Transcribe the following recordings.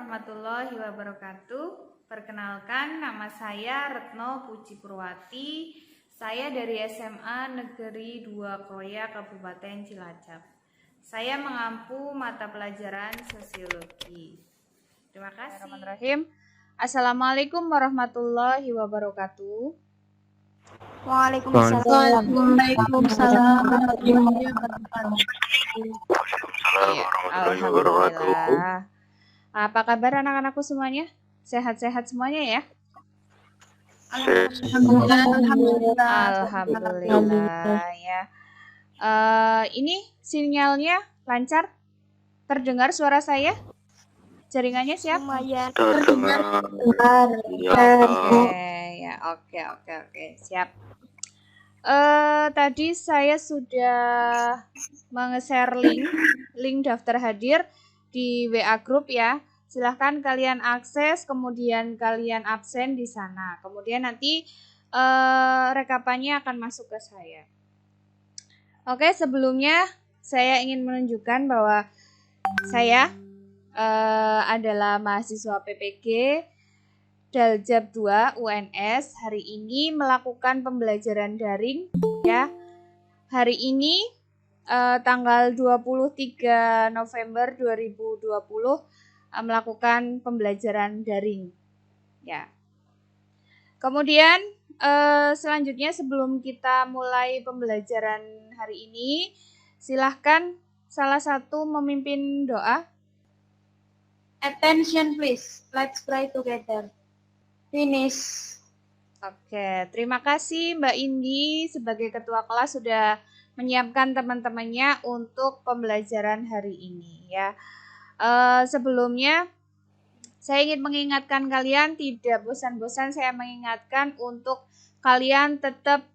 warahmatullahi wabarakatuh. Perkenalkan, nama saya Retno Puji Purwati. Saya dari SMA Negeri 2 Kroya, Kabupaten Cilacap. Saya mengampu mata pelajaran sosiologi. Terima kasih. Bismillahirrahmanirrahim. Assalamualaikum warahmatullahi wabarakatuh. Waalaikumsalam. Alhamdulillah. Apa kabar anak-anakku semuanya? Sehat-sehat semuanya ya? Alhamdulillah ya. Ini sinyalnya lancar? Terdengar suara saya? Jaringannya siap? Terdengar. Oke, siap. Tadi saya sudah menge-share link daftar hadir di WA Group ya. Silahkan kalian akses, kemudian kalian absen di sana. Kemudian nanti rekapannya akan masuk ke saya. Oke, sebelumnya saya ingin menunjukkan bahwa saya adalah mahasiswa PPG Daljab 2 UNS. Hari ini melakukan pembelajaran daring ya. Hari ini tanggal 23 November 2020 melakukan pembelajaran daring ya. Kemudian selanjutnya sebelum kita mulai pembelajaran hari ini, silahkan salah satu memimpin doa. Attention please, let's pray together. Finish. Oke, terima kasih Mbak Indi sebagai ketua kelas sudah menyiapkan teman-temannya untuk pembelajaran hari ini ya. Sebelumnya saya ingin mengingatkan kalian, tidak bosan-bosan saya mengingatkan untuk kalian tetap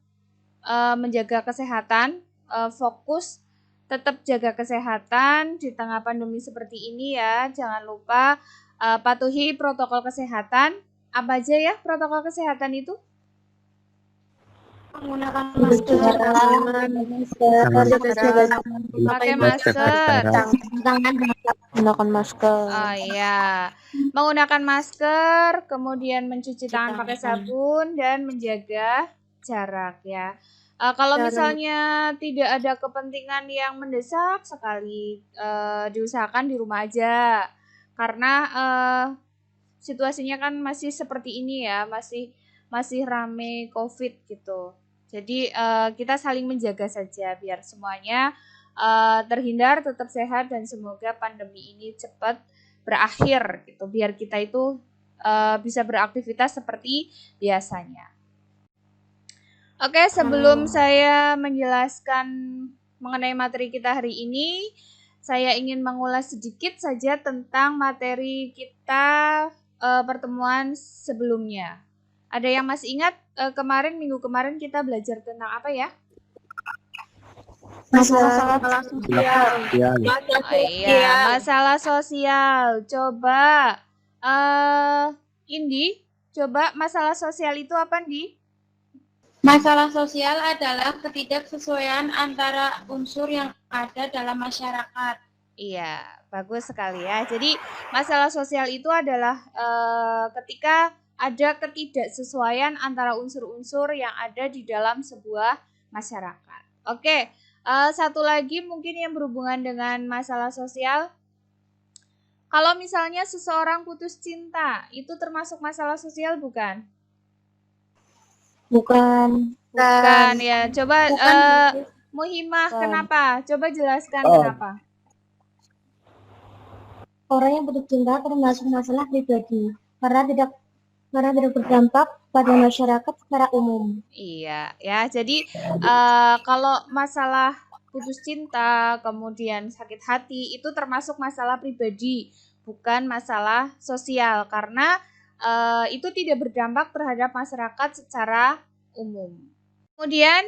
menjaga kesehatan, fokus tetap jaga kesehatan di tengah pandemi seperti ini ya. Jangan lupa patuhi protokol kesehatan. Apa aja ya protokol kesehatan itu? Menggunakan masker, pakai masker, menggunakan masker. Oh iya, menggunakan masker, kemudian mencuci tangan pakai sabun dan menjaga jarak ya. Kalau misalnya tidak ada kepentingan yang mendesak sekali, diusahakan di rumah aja, karena situasinya kan masih seperti ini ya, masih rame COVID gitu. Jadi kita saling menjaga saja biar semuanya terhindar, tetap sehat, dan semoga pandemi ini cepat berakhir gitu. Biar kita itu bisa beraktivitas seperti biasanya. Oke, sebelum saya menjelaskan mengenai materi kita hari ini, saya ingin mengulas sedikit saja tentang materi kita pertemuan sebelumnya. Ada yang masih ingat minggu kemarin kita belajar tentang apa ya? Masalah sosial. Masalah sosial. Coba Indi, coba masalah sosial itu apa, Indi? Masalah sosial adalah ketidaksesuaian antara unsur yang ada dalam masyarakat. Iya, bagus sekali ya. Jadi masalah sosial itu adalah ketika ada ketidaksesuaian antara unsur-unsur yang ada di dalam sebuah masyarakat. Oke, satu lagi mungkin yang berhubungan dengan masalah sosial. Kalau misalnya seseorang putus cinta, itu termasuk masalah sosial bukan? Bukan Ya. Coba Muhimah, kenapa? Coba jelaskan kenapa. Orang yang putus cinta termasuk masalah pribadi karena tidak berdampak pada masyarakat secara umum. Iya, ya. Jadi kalau masalah putus cinta, kemudian sakit hati, itu termasuk masalah pribadi, bukan masalah sosial, karena itu tidak berdampak terhadap masyarakat secara umum. Kemudian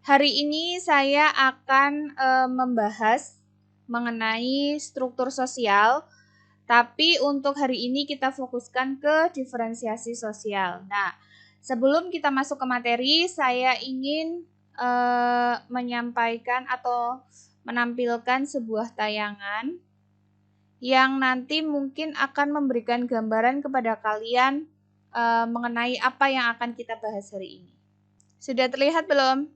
hari ini saya akan membahas mengenai struktur sosial, tapi untuk hari ini kita fokuskan ke diferensiasi sosial. Nah, sebelum kita masuk ke materi, saya ingin menyampaikan atau menampilkan sebuah tayangan yang nanti mungkin akan memberikan gambaran kepada kalian mengenai apa yang akan kita bahas hari ini. Sudah terlihat belum?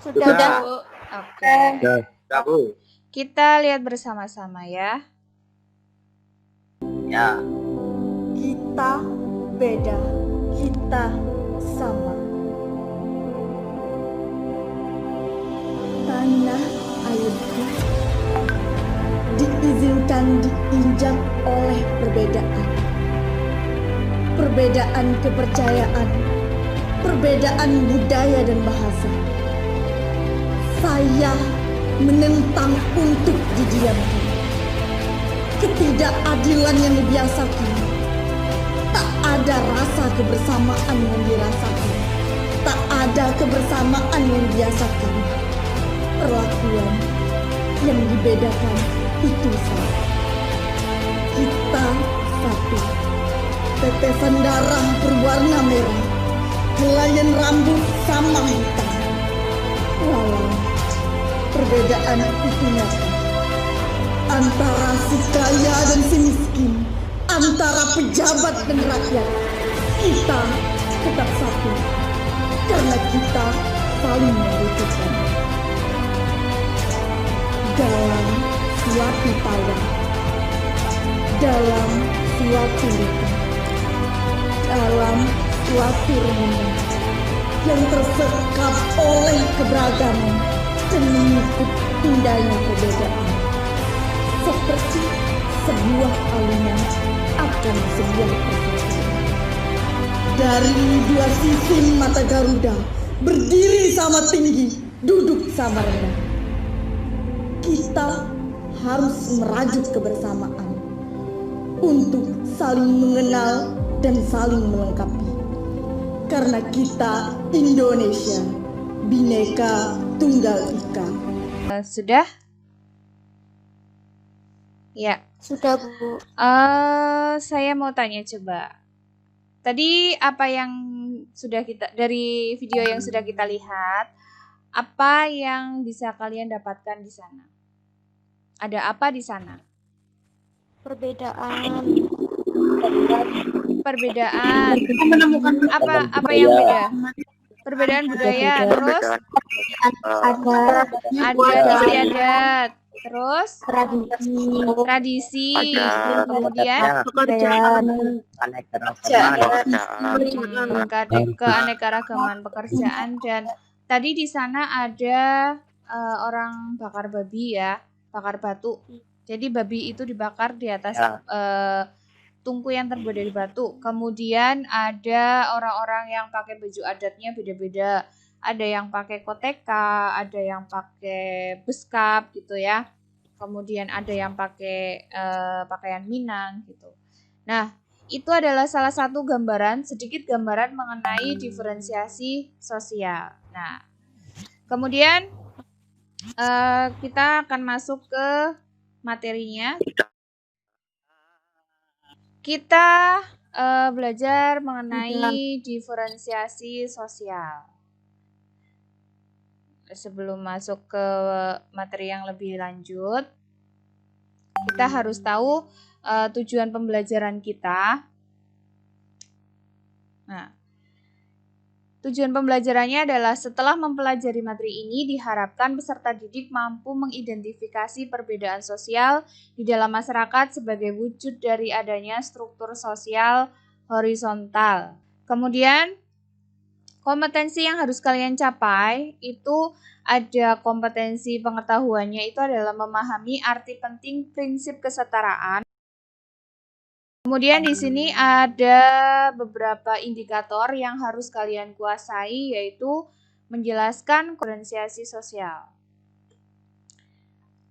Sudah. Bu. Oke. Sudah, Bu. Kita lihat bersama-sama ya. Ya. Kita beda, kita sama. Tanah airku diizinkan diinjak oleh perbedaan. Perbedaan kepercayaan, perbedaan budaya dan bahasa. Saya menentang untuk didiamkan. Ketidakadilan yang dibiasakan. Tak ada rasa kebersamaan yang dirasakan. Tak ada kebersamaan yang dibiasakan. Perlakuan yang dibedakan itu saja. Kita satu. Tetesan darah berwarna merah. Helaian rambut sama hitam. Walau perbedaan itu nyata. Antara si kaya dan si miskin, antara pejabat dan rakyat, kita tetap satu. Karena kita saling membutuhkan. Dalam suatu tawa, dalam suatu luka, dalam suatu renungan yang tersekap oleh keberagaman dan mengikut indahnya perbedaan, seperti sebuah alunan akan sebuah perkataan. Dari dua sisi mata Garuda, berdiri sama tinggi, duduk sama rendah. Kita harus merajut kebersamaan untuk saling mengenal dan saling melengkapi. Karena kita Indonesia, Bhinneka Tunggal Ika. Sudah? Ya. Sudah, Bu. Saya mau tanya coba. Tadi apa yang sudah kita dari video yang sudah kita lihat, apa yang bisa kalian dapatkan di sana? Ada apa di sana? Perbedaan. Perbedaan. Kita menemukan Apa yang beda? Perbedaan budaya, terus ada adat istiadat, terus tradisi, tradisi, kemudian pekerjaan, keanekaragaman pekerjaan, dan tadi di sana ada orang bakar babi ya, bakar batu. Jadi babi itu dibakar di atas tungku yang terbuat dari batu. Kemudian ada orang-orang yang pakai baju adatnya beda-beda. Ada yang pakai koteka, ada yang pakai beskap gitu ya. Kemudian ada yang pakai pakaian Minang gitu. Nah, itu adalah salah satu sedikit gambaran mengenai diferensiasi sosial. Nah, kemudian kita akan masuk ke materinya. Kita belajar mengenai diferensiasi sosial. Sebelum masuk ke materi yang lebih lanjut, kita harus tahu tujuan pembelajaran kita. Nah, tujuan pembelajarannya adalah setelah mempelajari materi ini, diharapkan peserta didik mampu mengidentifikasi perbedaan sosial di dalam masyarakat sebagai wujud dari adanya struktur sosial horizontal. Kemudian, kompetensi yang harus kalian capai itu ada kompetensi pengetahuannya itu adalah memahami arti penting prinsip kesetaraan. Kemudian di sini ada beberapa indikator yang harus kalian kuasai, yaitu menjelaskan diferensiasi sosial.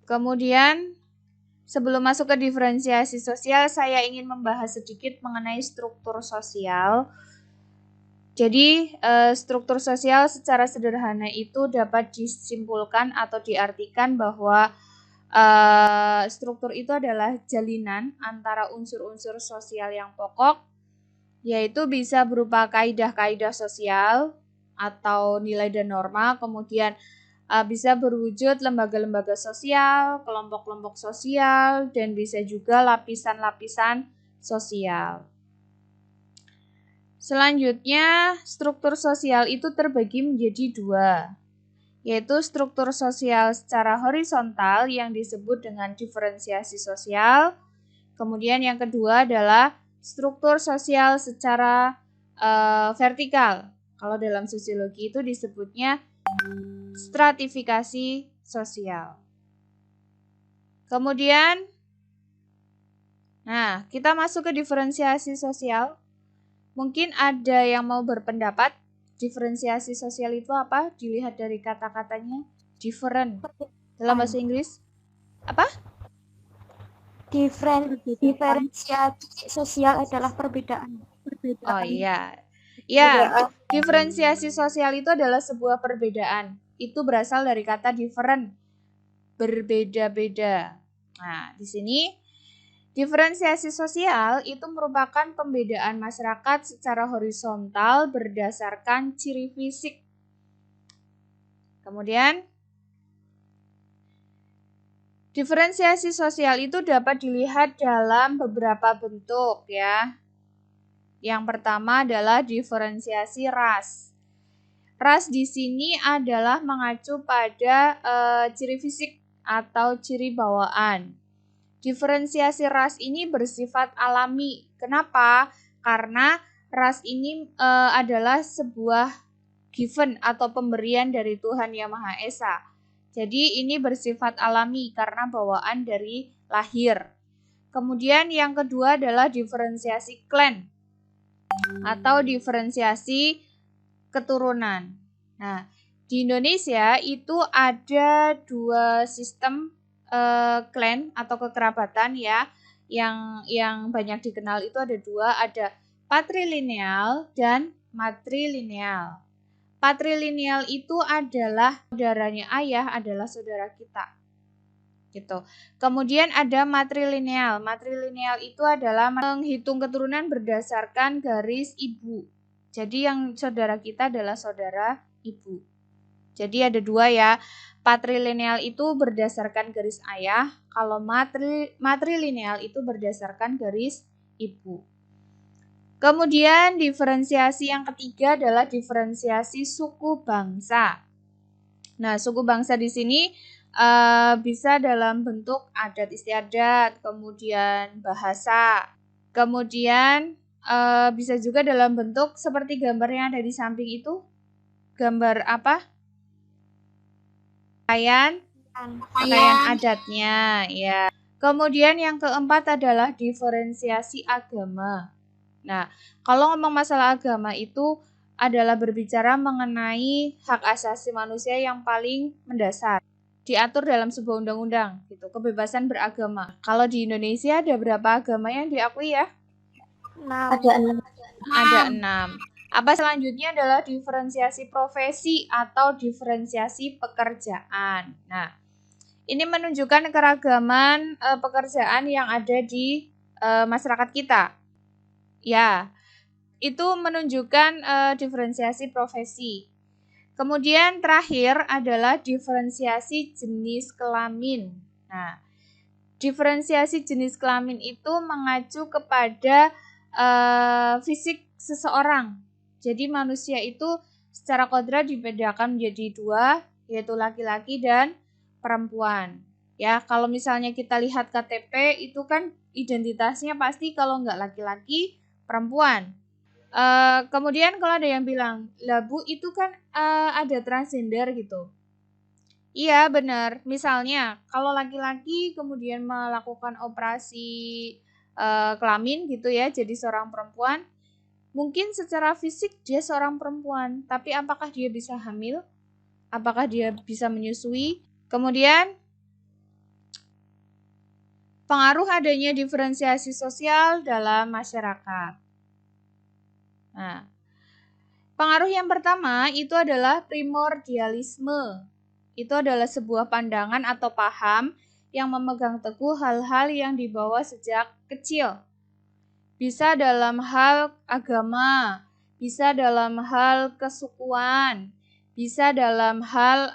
Kemudian sebelum masuk ke diferensiasi sosial, saya ingin membahas sedikit mengenai struktur sosial. Jadi struktur sosial secara sederhana itu dapat disimpulkan atau diartikan bahwa struktur itu adalah jalinan antara unsur-unsur sosial yang pokok, yaitu bisa berupa kaidah-kaidah sosial atau nilai dan norma, kemudian bisa berwujud lembaga-lembaga sosial, kelompok-kelompok sosial, dan bisa juga lapisan-lapisan sosial. Selanjutnya, struktur sosial itu terbagi menjadi dua, yaitu struktur sosial secara horizontal yang disebut dengan diferensiasi sosial. Kemudian yang kedua adalah struktur sosial secara vertikal. Kalau dalam sosiologi itu disebutnya stratifikasi sosial. Kemudian, kita masuk ke diferensiasi sosial. Mungkin ada yang mau berpendapat, diferensiasi sosial itu apa? Dilihat dari kata-katanya, different. Dalam bahasa Inggris, apa? Diferensiasi sosial adalah perbedaan. Oh iya. Ya, diferensiasi sosial itu adalah sebuah perbedaan. Itu berasal dari kata different, berbeda-beda. Nah, di sini diferensiasi sosial itu merupakan pembedaan masyarakat secara horizontal berdasarkan ciri fisik. Kemudian, diferensiasi sosial itu dapat dilihat dalam beberapa bentuk ya. Yang pertama adalah diferensiasi ras. Ras di sini adalah mengacu pada ciri fisik atau ciri bawaan. Diferensiasi ras ini bersifat alami. Kenapa? Karena ras ini adalah sebuah given atau pemberian dari Tuhan Yang Maha Esa. Jadi ini bersifat alami karena bawaan dari lahir. Kemudian yang kedua adalah diferensiasi klan atau diferensiasi keturunan. Nah, di Indonesia itu ada dua sistem klan atau kekerabatan ya, yang banyak dikenal itu ada dua, ada patrilineal dan matrilineal. Patrilineal itu adalah saudaranya ayah adalah saudara kita, gitu. Kemudian ada matrilineal. Matrilineal itu adalah menghitung keturunan berdasarkan garis ibu. Jadi yang saudara kita adalah saudara ibu. Jadi ada dua ya. Patrilineal itu berdasarkan garis ayah, kalau matrilineal itu berdasarkan garis ibu. Kemudian diferensiasi yang ketiga adalah diferensiasi suku bangsa. Nah, suku bangsa di sini bisa dalam bentuk adat istiadat, kemudian bahasa, kemudian bisa juga dalam bentuk seperti gambar yang ada di samping itu. Gambar apa? Pakaian adatnya ya. Kemudian yang keempat adalah diferensiasi agama. Nah, kalau ngomong masalah agama itu adalah berbicara mengenai hak asasi manusia yang paling mendasar, diatur dalam sebuah undang-undang gitu, kebebasan beragama. Kalau di Indonesia ada berapa agama yang diakui ya? Ada 6. Apa selanjutnya adalah diferensiasi profesi atau diferensiasi pekerjaan. Nah, ini menunjukkan keragaman pekerjaan yang ada di masyarakat kita. Ya, itu menunjukkan diferensiasi profesi. Kemudian terakhir adalah diferensiasi jenis kelamin. Nah, diferensiasi jenis kelamin itu mengacu kepada fisik seseorang. Jadi manusia itu secara kodrat dibedakan menjadi dua, yaitu laki-laki dan perempuan. Ya, kalau misalnya kita lihat KTP itu kan identitasnya pasti kalau nggak laki-laki, perempuan. Kemudian kalau ada yang bilang, lah Bu itu kan ada transgender gitu. Iya benar, misalnya kalau laki-laki kemudian melakukan operasi kelamin gitu ya, jadi seorang perempuan, mungkin secara fisik dia seorang perempuan, tapi apakah dia bisa hamil? Apakah dia bisa menyusui? Kemudian pengaruh adanya diferensiasi sosial dalam masyarakat. Nah, pengaruh yang pertama itu adalah primordialisme. Itu adalah sebuah pandangan atau paham yang memegang teguh hal-hal yang dibawa sejak kecil. Bisa dalam hal agama, bisa dalam hal kesukuan, bisa dalam hal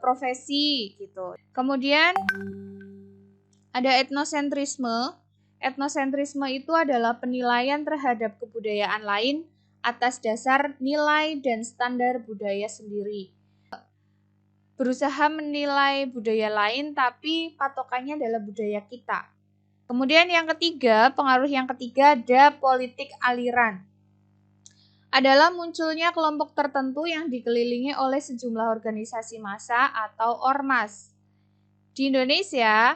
profesi gitu. Kemudian ada etnosentrisme. Etnosentrisme itu adalah penilaian terhadap kebudayaan lain atas dasar nilai dan standar budaya sendiri. Berusaha menilai budaya lain tapi patokannya adalah budaya kita. Kemudian yang ketiga, pengaruh yang ketiga ada politik aliran. Adalah munculnya kelompok tertentu yang dikelilingi oleh sejumlah organisasi massa atau ormas. Di Indonesia,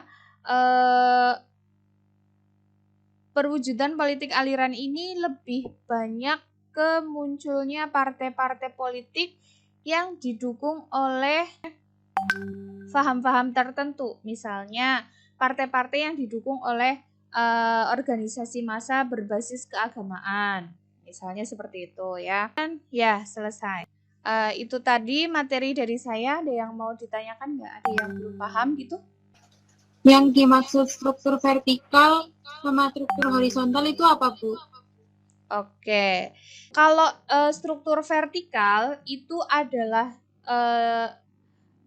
perwujudan politik aliran ini lebih banyak ke munculnya partai-partai politik yang didukung oleh paham-paham tertentu. Misalnya, partai-partai yang didukung oleh organisasi massa berbasis keagamaan. Misalnya seperti itu ya. Dan ya, selesai. Itu tadi materi dari saya. Ada yang mau ditanyakan nggak? Ada yang belum paham gitu? Yang dimaksud struktur vertikal sama struktur horizontal itu apa, Bu? Oke. Kalau struktur vertikal itu adalah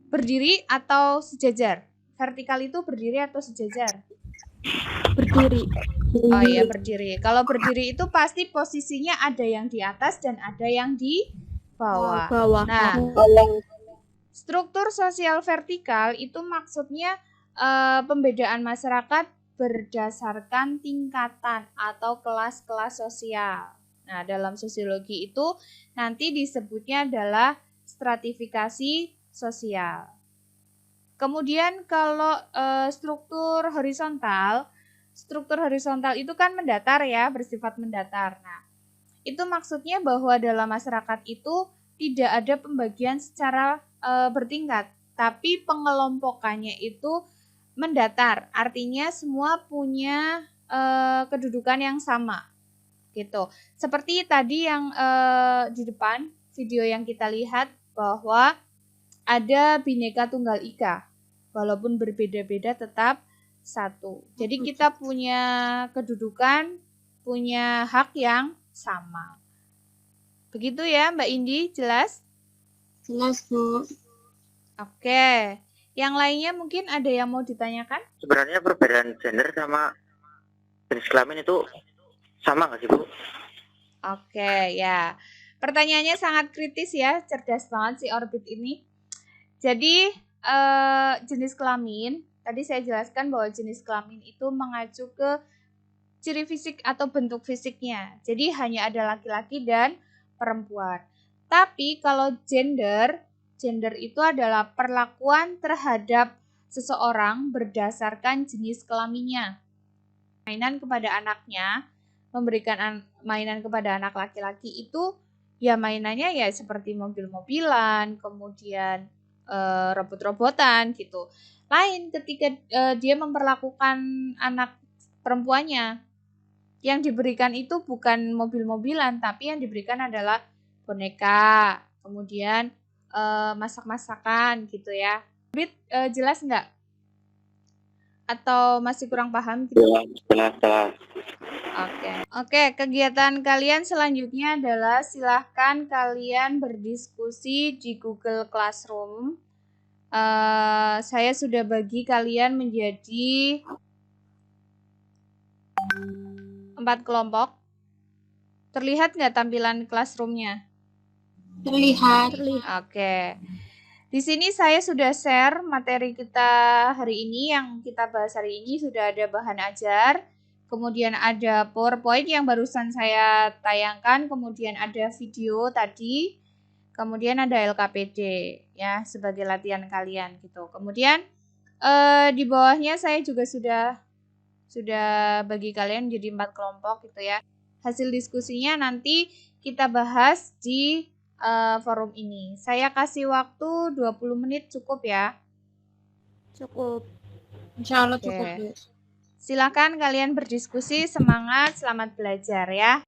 berdiri atau sejajar? Vertikal itu berdiri atau sejajar? Berdiri. Oh iya, berdiri. Kalau berdiri itu pasti posisinya ada yang di atas dan ada yang di bawah. Nah, struktur sosial vertikal itu maksudnya pembedaan masyarakat berdasarkan tingkatan atau kelas-kelas sosial. Nah, dalam sosiologi itu nanti disebutnya adalah stratifikasi sosial. Kemudian kalau struktur horizontal itu kan mendatar ya, bersifat mendatar. Nah, itu maksudnya bahwa dalam masyarakat itu tidak ada pembagian secara bertingkat, tapi pengelompokannya itu mendatar. Artinya semua punya kedudukan yang sama, gitu. Seperti tadi yang di depan video yang kita lihat bahwa ada Bhinneka Tunggal Ika. Walaupun berbeda-beda tetap satu. Jadi kita punya kedudukan, punya hak yang sama. Begitu ya Mbak Indi, jelas? Jelas, Bu. Oke. Yang lainnya mungkin ada yang mau ditanyakan? Sebenarnya perbedaan gender sama jenis kelamin itu sama nggak sih, Bu? Oke, ya. Pertanyaannya sangat kritis ya, cerdas banget si Orbit ini. Jadi, jenis kelamin, tadi saya jelaskan bahwa jenis kelamin itu mengacu ke ciri fisik atau bentuk fisiknya. Jadi hanya ada laki-laki dan perempuan. Tapi kalau gender itu adalah perlakuan terhadap seseorang berdasarkan jenis kelaminnya. Mainan kepada anaknya, memberikan mainan kepada anak laki-laki itu ya mainannya ya seperti mobil-mobilan, kemudian robot-robotan gitu. Lain ketika dia memperlakukan anak perempuannya, yang diberikan itu bukan mobil-mobilan, tapi yang diberikan adalah boneka, kemudian masak-masakan gitu ya. Jelas nggak? Atau masih kurang paham gitu? Jelas. Oke, kegiatan kalian selanjutnya adalah silahkan kalian berdiskusi di Google Classroom. Saya sudah bagi kalian menjadi 4 kelompok. Terlihat nggak tampilan classroomnya? Terlihat. Oke. Di sini saya sudah share materi kita hari ini, yang kita bahas hari ini sudah ada bahan ajar, kemudian ada PowerPoint yang barusan saya tayangkan, kemudian ada video tadi, kemudian ada LKPD ya sebagai latihan kalian gitu. Kemudian di bawahnya saya juga sudah bagi kalian jadi 4 kelompok gitu ya. Hasil diskusinya nanti kita bahas di forum ini. Saya kasih waktu 20 menit cukup ya? Cukup. Insya Allah cukup, Bu. Silakan kalian berdiskusi, semangat, selamat belajar ya.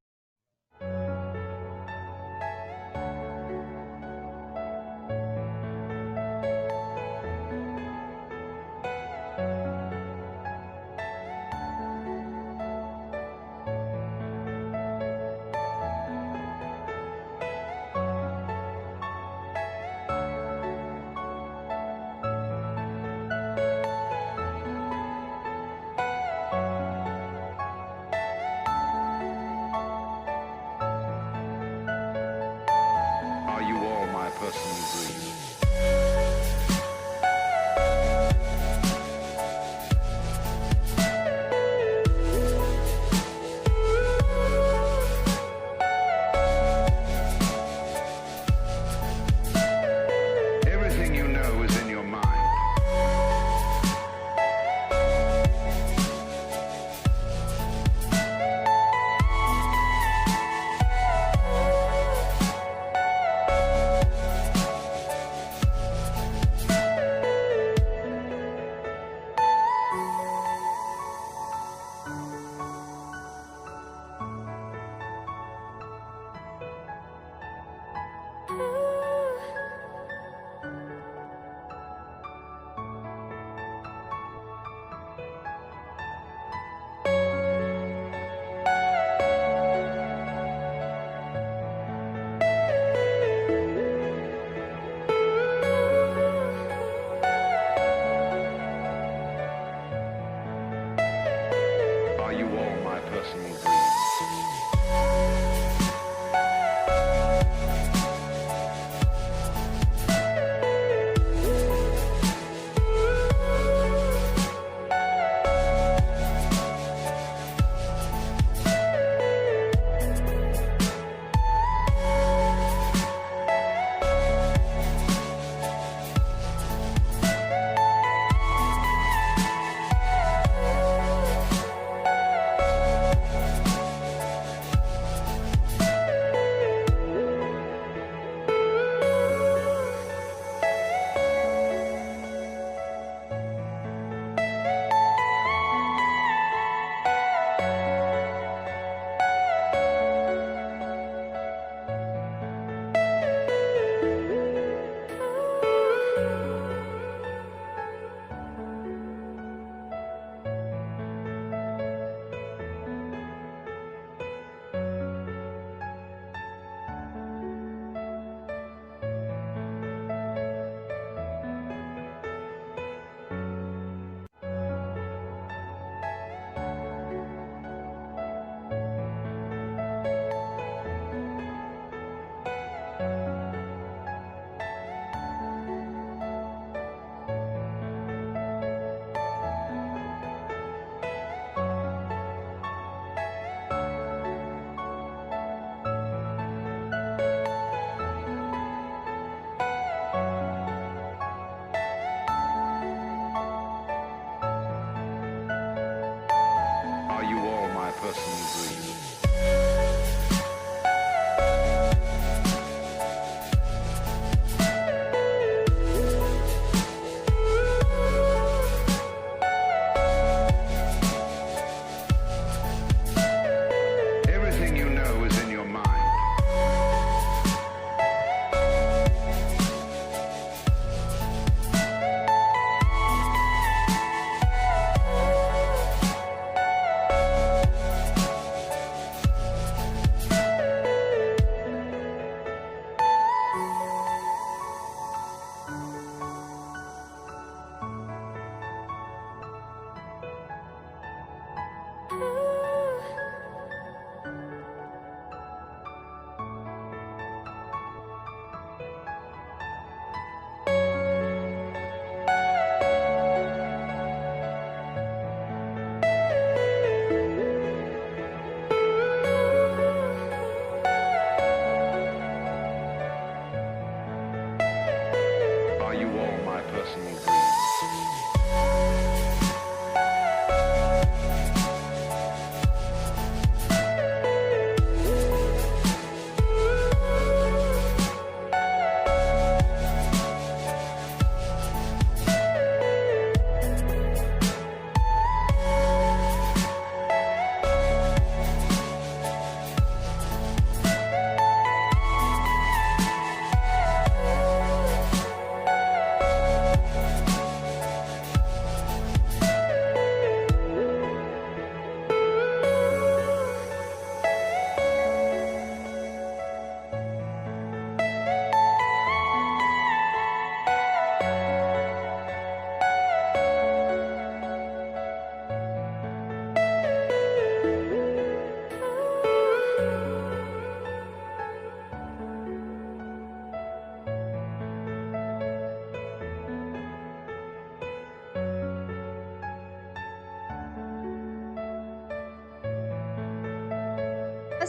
negeri.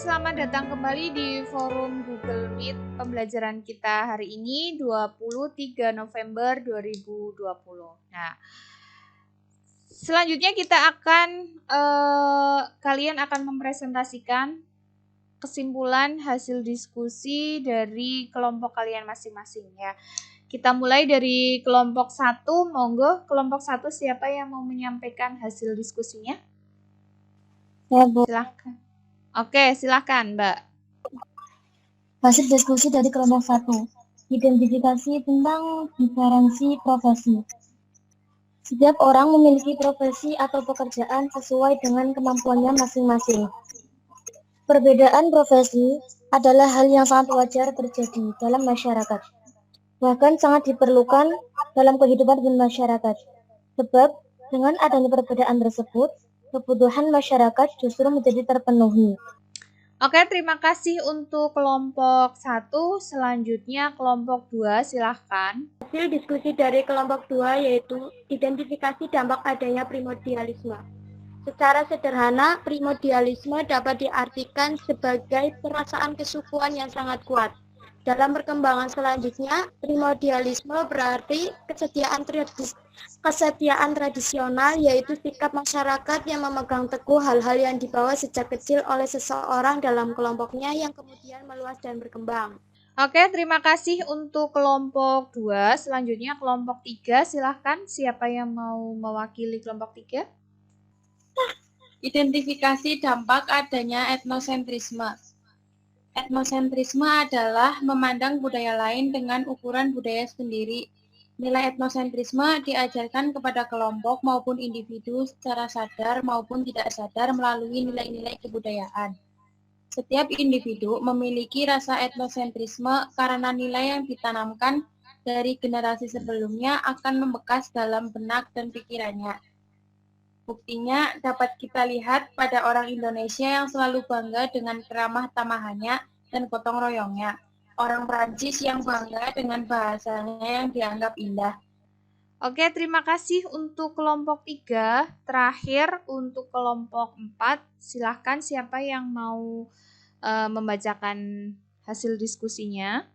Selamat datang kembali di forum Google Meet pembelajaran kita hari ini 23 November 2020. Nah, selanjutnya kita akan kalian akan mempresentasikan kesimpulan hasil diskusi dari kelompok kalian masing-masing ya. Kita mulai dari kelompok 1, monggo kelompok 1 siapa yang mau menyampaikan hasil diskusinya? Ya, Bu. Silakan. Oke, silakan, Mbak. Hasil diskusi dari kelompok 1. Identifikasi tentang diferensi profesi. Setiap orang memiliki profesi atau pekerjaan sesuai dengan kemampuannya masing-masing. Perbedaan profesi adalah hal yang sangat wajar terjadi dalam masyarakat. Bahkan sangat diperlukan dalam kehidupan bermasyarakat. Sebab dengan adanya perbedaan tersebut, kebutuhan masyarakat justru menjadi terpenuhi. Oke, terima kasih untuk kelompok 1. Selanjutnya kelompok 2, silahkan. Hasil diskusi dari kelompok 2 yaitu identifikasi dampak adanya primordialisme. Secara sederhana, primordialisme dapat diartikan sebagai perasaan kesukuan yang sangat kuat. Dalam perkembangan selanjutnya, primordialisme berarti kesetiaan tradisional, yaitu sikap masyarakat yang memegang teguh hal-hal yang dibawa sejak kecil oleh seseorang dalam kelompoknya yang kemudian meluas dan berkembang. Oke, terima kasih untuk kelompok 2. Selanjutnya kelompok 3, silahkan. Siapa yang mau mewakili kelompok 3? Identifikasi dampak adanya etnosentrisme. Etnosentrisme adalah memandang budaya lain dengan ukuran budaya sendiri. Nilai etnosentrisme diajarkan kepada kelompok maupun individu secara sadar maupun tidak sadar melalui nilai-nilai kebudayaan. Setiap individu memiliki rasa etnosentrisme karena nilai yang ditanamkan dari generasi sebelumnya akan membekas dalam benak dan pikirannya. Buktinya dapat kita lihat pada orang Indonesia yang selalu bangga dengan keramah tamahannya dan gotong royongnya. Orang Prancis yang bangga dengan bahasanya yang dianggap indah. Oke, terima kasih untuk kelompok 3. Terakhir untuk kelompok 4, silahkan siapa yang mau membacakan hasil diskusinya.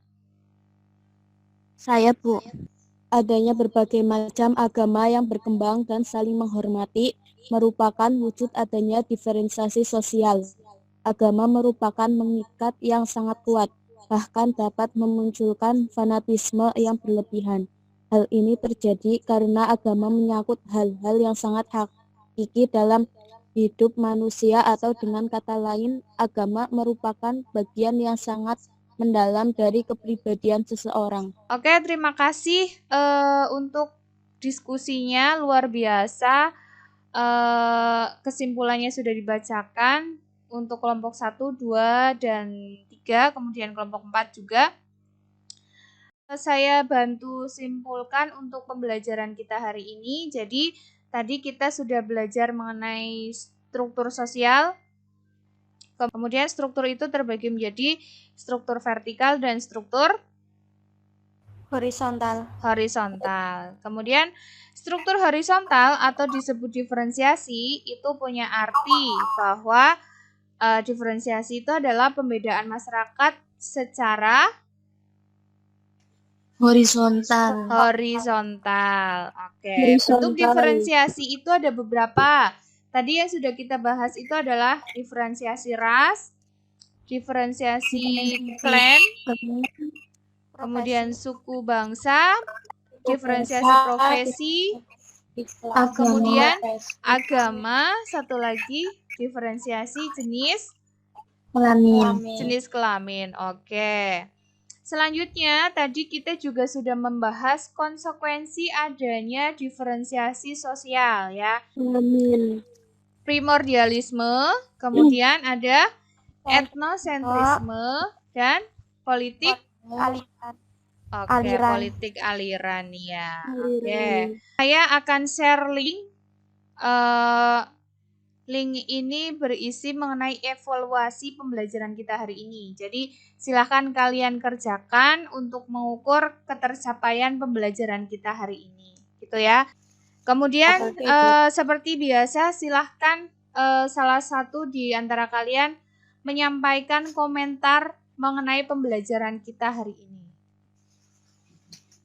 Saya, Bu. Adanya berbagai macam agama yang berkembang dan saling menghormati merupakan wujud adanya diferensiasi sosial. Agama merupakan mengikat yang sangat kuat, bahkan dapat memunculkan fanatisme yang berlebihan. Hal ini terjadi karena agama menyangkut hal-hal yang sangat hakiki dalam hidup manusia, atau dengan kata lain, agama merupakan bagian yang sangat mendalam dari kepribadian seseorang. Oke, terima kasih untuk diskusinya, luar biasa. Kesimpulannya sudah dibacakan untuk kelompok 1, 2, dan 3, kemudian kelompok 4 juga. Saya bantu simpulkan untuk pembelajaran kita hari ini. Jadi, tadi kita sudah belajar mengenai struktur sosial. Kemudian struktur itu terbagi menjadi struktur vertikal dan struktur Horizontal. Kemudian struktur horizontal atau disebut diferensiasi itu punya arti bahwa diferensiasi itu adalah pembedaan masyarakat secara Horizontal. Horizontal. Oke. Horizontal. Bentuk diferensiasi itu ada beberapa. Tadi yang sudah kita bahas itu adalah diferensiasi ras, diferensiasi klan, kemudian suku bangsa, diferensiasi profesi, kemudian agama, satu lagi diferensiasi jenis kelamin. Oke. Selanjutnya, tadi kita juga sudah membahas konsekuensi adanya diferensiasi sosial ya. Primordialisme, kemudian ada etnosentrisme dan politik politik aliran ya. Oke. Saya akan share link. Link ini berisi mengenai evaluasi pembelajaran kita hari ini. Jadi silakan kalian kerjakan untuk mengukur ketercapaian pembelajaran kita hari ini, gitu ya. Kemudian seperti biasa silahkan salah satu di antara kalian menyampaikan komentar mengenai pembelajaran kita hari ini.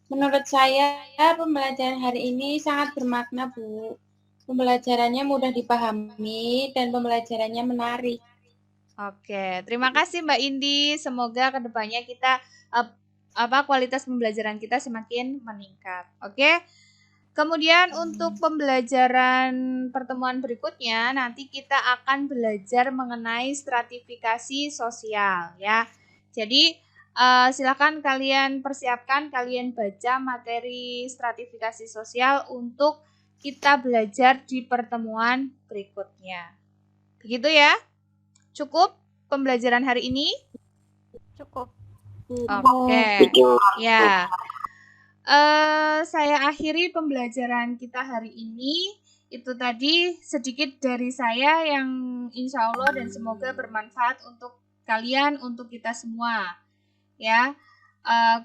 Menurut saya pembelajaran hari ini sangat bermakna, Bu. Pembelajarannya mudah dipahami dan pembelajarannya menarik. Oke, terima kasih Mbak Indi. Semoga kedepannya kita kualitas pembelajaran kita semakin meningkat. Oke. Kemudian untuk pembelajaran pertemuan berikutnya nanti kita akan belajar mengenai stratifikasi sosial ya. Jadi silakan kalian persiapkan, kalian baca materi stratifikasi sosial untuk kita belajar di pertemuan berikutnya. Begitu ya? Cukup pembelajaran hari ini? Cukup. Oke. Ya. Saya akhiri pembelajaran kita hari ini. Itu tadi sedikit dari saya yang insya Allah dan semoga bermanfaat untuk kalian, untuk kita semua. Ya,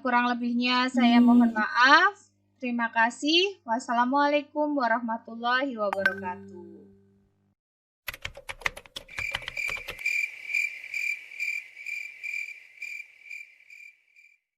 kurang lebihnya saya mohon maaf. Terima kasih. Wassalamualaikum warahmatullahi wabarakatuh.